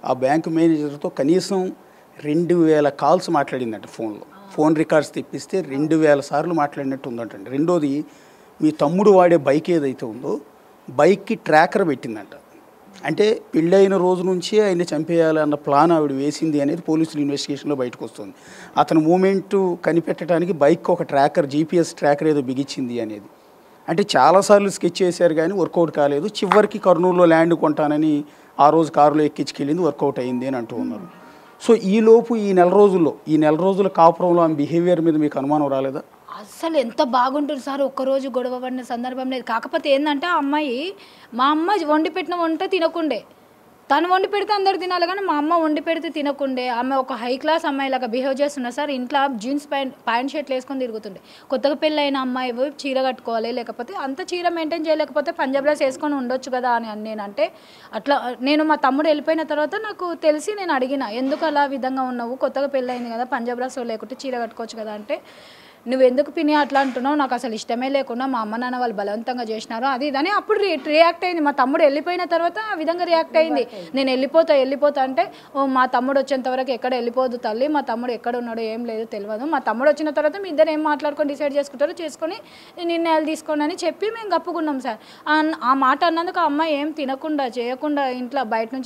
ఆ బ్యాంకు మేనేజర్తో కనీసం 2000 కాల్స్ మాట్లాడిందంట ఫోన్లో. ఫోన్ రికార్డ్స్ తెప్పిస్తే 2000 సార్లు మాట్లాడినట్టు ఉందంటండి. రెండోది, మీ తమ్ముడు వాడే బైక్ ఏదైతే ఉందో బైక్కి ట్రాకర్ పెట్టిందంట. అంటే పెళ్ళైన రోజు నుంచి ఆయన చంపేయాలి అన్న ప్లాన్ ఆవిడ వేసింది అనేది పోలీసులు ఇన్వెస్టిగేషన్లో బయటకు వస్తుంది. అతని మూమెంటు కనిపెట్టడానికి బైక్ ఒక ట్రాకర్, జీపీఎస్ ట్రాకర్ ఏదో బిగించింది అనేది. అంటే చాలాసార్లు స్కెచ్ చేశారు కానీ వర్కౌట్ కాలేదు. చివరికి కర్నూలులో ల్యాండ్ కొంటానని ఆ రోజు కారులో ఎక్కించుకెళ్ళింది, వర్కౌట్ అయింది అని అంటూ ఉన్నారు. సో ఈలోపు ఈ నెల రోజుల కాపురంలో ఆమె బిహేవియర్ మీద మీకు అనుమానం రాలేదా? అస్సలు ఎంత బాగుంటుంది సార్, ఒక్కరోజు గొడవ పడిన సందర్భం లేదు. కాకపోతే ఏంటంటే ఆ అమ్మాయి, మా అమ్మ వండి పెట్టిన వంట తినకుండే, తను వండి పెడితే అందరు తినాలి కానీ మా అమ్మ వండి పెడితే తినకుండే. ఆమె ఒక హై క్లాస్ అమ్మాయి లాగా బిహేవ్ చేస్తున్నా సార్. ఇంట్లో జీన్స్ ప్యాంట్ షర్ట్లు వేసుకొని తిరుగుతుండే. కొత్తగా పెళ్ళైన అమ్మాయి చీర కట్టుకోవాలి, లేకపోతే అంత చీర మెయింటైన్ చేయలేకపోతే పంజాబ్ డ్రెస్ వేసుకొని ఉండొచ్చు కదా అని నేనంటే, అట్లా నేను మా తమ్ముడు వెళ్ళిపోయిన తర్వాత నాకు తెలిసి నేను అడిగిన, ఎందుకు అలా విధంగా ఉన్నావు, కొత్తగా పెళ్ళైంది కదా పంజాబ్ డ్రెస్ లేకుంటే చీర కట్టుకోవచ్చు కదా అంటే, నువ్వు ఎందుకు పిన్ని అట్లా అంటున్నావు, నాకు అసలు ఇష్టమే లేకుండా మా అమ్మ నాన్న వాళ్ళు బలవంతంగా చేసినారు అది ఇదని అప్పుడు రియాక్ట్ అయింది. మా తమ్ముడు వెళ్ళిపోయిన తర్వాత ఆ విధంగా రియాక్ట్ అయింది. నేను వెళ్ళిపోతా అంటే, ఓ మా తమ్ముడు వచ్చేంత వరకు ఎక్కడ వెళ్ళిపోదు తల్లి, మా తమ్ముడు ఎక్కడ ఉన్నాడో ఏం లేదు తెలియదు, మా తమ్ముడు వచ్చిన తర్వాత మీ ఇద్దరు ఏం మాట్లాడుకొని డిసైడ్ చేసుకుంటారో చేసుకొని నిర్ణయాలు తీసుకోండి అని చెప్పి మేము గప్పుకున్నాం సార్. ఆ మాట అన్నందుకు ఆ అమ్మాయి ఏం తినకుండా చేయకుండా ఇంట్లో బయట నుంచి